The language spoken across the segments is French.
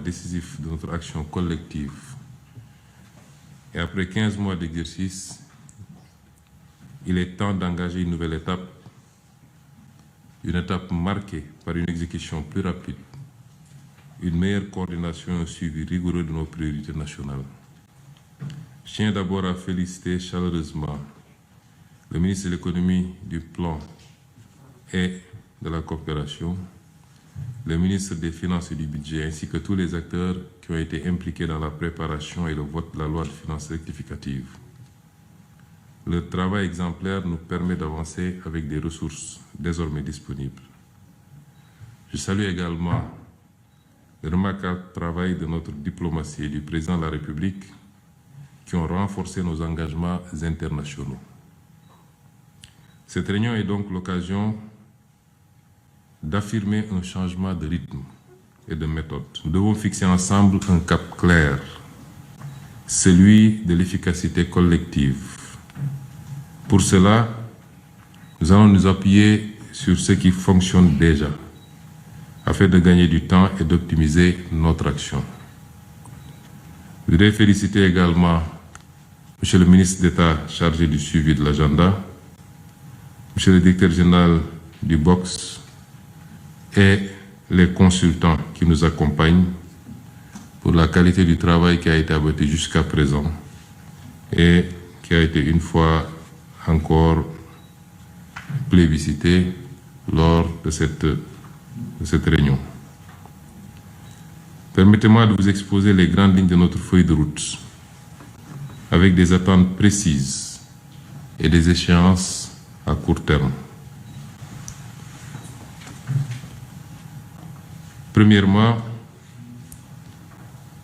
décisif de notre action collective et après 15 mois d'exercice, il est temps d'engager une nouvelle étape, une étape marquée par une exécution plus rapide, une meilleure coordination et un suivi rigoureux de nos priorités nationales. Je tiens d'abord à féliciter chaleureusement le ministre de l'Économie, du Plan et de la Coopération, le ministre des Finances et du Budget, ainsi que tous les acteurs qui ont été impliqués dans la préparation et le vote de la loi de finances rectificative. Le travail exemplaire nous permet d'avancer avec des ressources désormais disponibles. Je salue également le remarquable travail de notre diplomatie et du président de la République qui ont renforcé nos engagements internationaux. Cette réunion est donc l'occasion d'affirmer un changement de rythme et de méthode. Nous devons fixer ensemble un cap clair, celui de l'efficacité collective. Pour cela, nous allons nous appuyer sur ce qui fonctionne déjà, afin de gagner du temps et d'optimiser notre action. Je voudrais féliciter également M. le ministre d'État chargé du suivi de l'agenda, M. le directeur général du BOX et les consultants qui nous accompagnent pour la qualité du travail qui a été abattu jusqu'à présent et qui a été une fois encore plébiscité lors de cette réunion. Permettez-moi de vous exposer les grandes lignes de notre feuille de route avec des attentes précises et des échéances à court terme. Premièrement,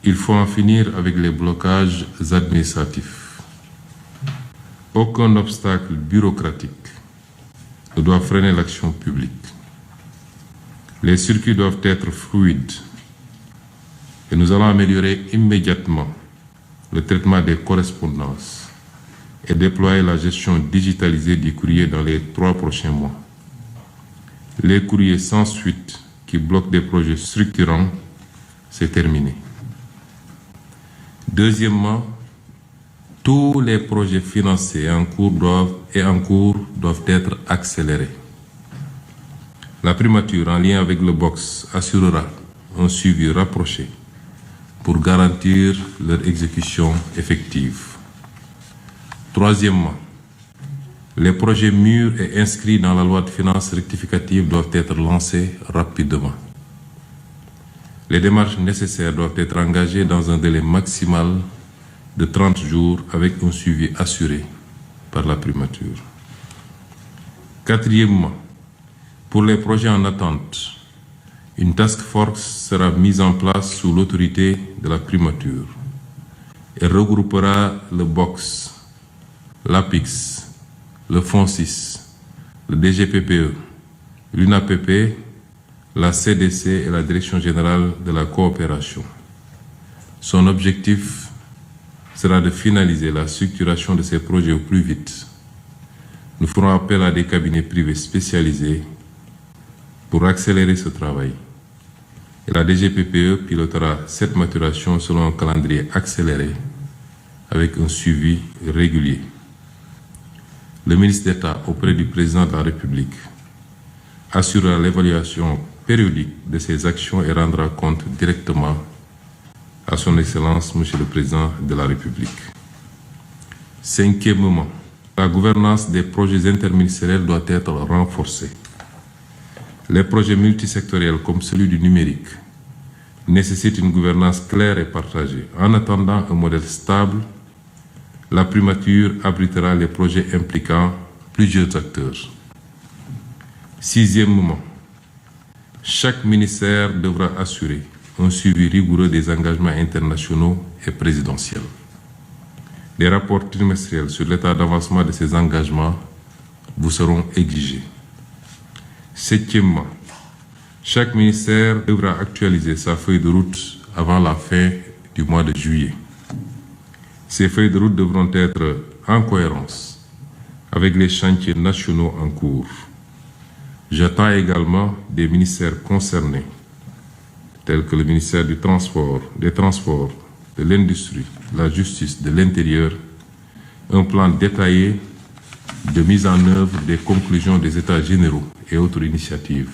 il faut en finir avec les blocages administratifs. Aucun obstacle bureaucratique ne doit freiner l'action publique. Les circuits doivent être fluides et nous allons améliorer immédiatement le traitement des correspondances et déployer la gestion digitalisée du courrier dans les 3 prochains mois. Les courriers sans suite qui bloquent des projets structurants, c'est terminé. Deuxièmement, tous les projets financés en cours doivent être accélérés. La primature, en lien avec le BOX, assurera un suivi rapproché pour garantir leur exécution effective. Troisièmement, les projets mûrs et inscrits dans la loi de finances rectificative doivent être lancés rapidement. Les démarches nécessaires doivent être engagées dans un délai maximal de 30 jours avec un suivi assuré par la primature. Quatrièmement, pour les projets en attente, une task force sera mise en place sous l'autorité de la primature et regroupera le BOX, l'APIX, le FONSIS, le DGPPE, l'UNAPP, la CDC et la Direction générale de la coopération. Son objectif sera de finaliser la structuration de ces projets au plus vite. Nous ferons appel à des cabinets privés spécialisés pour accélérer ce travail. Et la DGPPE pilotera cette maturation selon un calendrier accéléré avec un suivi régulier. Le ministre d'État auprès du président de la République assurera l'évaluation périodique de ces actions et rendra compte directement à son Excellence, Monsieur le Président de la République. Cinquièmement, la gouvernance des projets interministériels doit être renforcée. Les projets multisectoriels comme celui du numérique nécessitent une gouvernance claire et partagée. En attendant un modèle stable, la primature abritera les projets impliquant plusieurs acteurs. Sixièmement, chaque ministère devra assurer un suivi rigoureux des engagements internationaux et présidentiels. Des rapports trimestriels sur l'état d'avancement de ces engagements vous seront exigés. Septièmement, chaque ministère devra actualiser sa feuille de route avant la fin du mois de juillet. Ces feuilles de route devront être en cohérence avec les chantiers nationaux en cours. J'attends également des ministères concernés tels que le ministère des Transports, de l'Industrie, de la Justice, de l'Intérieur, un plan détaillé de mise en œuvre des conclusions des États généraux et autres initiatives.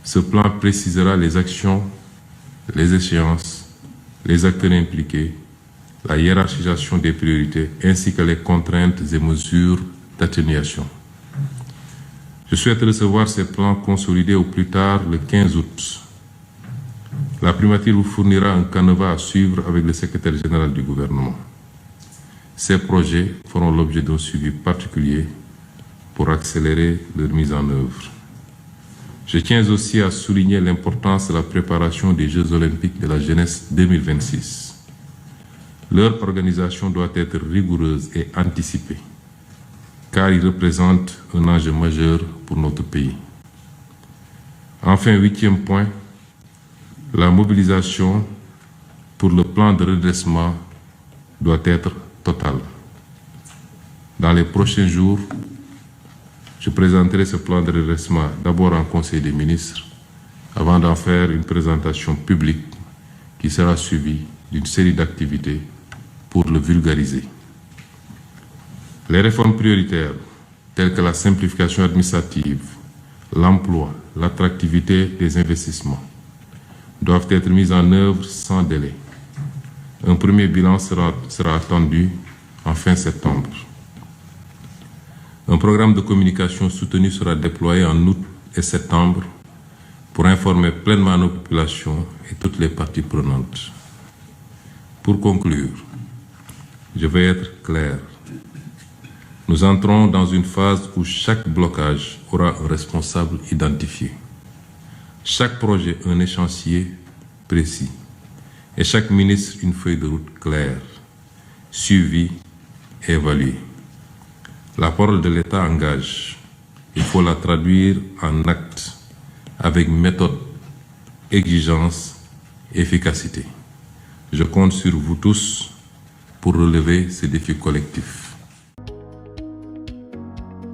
Ce plan précisera les actions, les échéances, les acteurs impliqués, la hiérarchisation des priorités ainsi que les contraintes et mesures d'atténuation. Je souhaite recevoir ces plans consolidés au plus tard le 15 août. La primature vous fournira un canevas à suivre avec le secrétaire général du gouvernement. Ces projets feront l'objet d'un suivi particulier pour accélérer leur mise en œuvre. Je tiens aussi à souligner l'importance de la préparation des Jeux olympiques de la jeunesse 2026. Leur organisation doit être rigoureuse et anticipée, car ils représentent un enjeu majeur pour notre pays. Enfin, 8e point, la mobilisation pour le plan de redressement doit être totale. Dans les prochains jours, je présenterai ce plan de redressement d'abord en Conseil des ministres, avant d'en faire une présentation publique qui sera suivie d'une série d'activités pour le vulgariser. Les réformes prioritaires, telles que la simplification administrative, l'emploi, l'attractivité des investissements, doivent être mises en œuvre sans délai. Un premier bilan sera attendu en fin septembre. Un programme de communication soutenu sera déployé en août et septembre pour informer pleinement nos populations et toutes les parties prenantes. Pour conclure, je vais être clair. Nous entrons dans une phase où chaque blocage aura un responsable identifié. Chaque projet un échéancier précis et chaque ministre une feuille de route claire, suivie et évaluée. La parole de l'État engage. Il faut la traduire en actes avec méthode, exigence et efficacité. Je compte sur vous tous pour relever ces défis collectifs.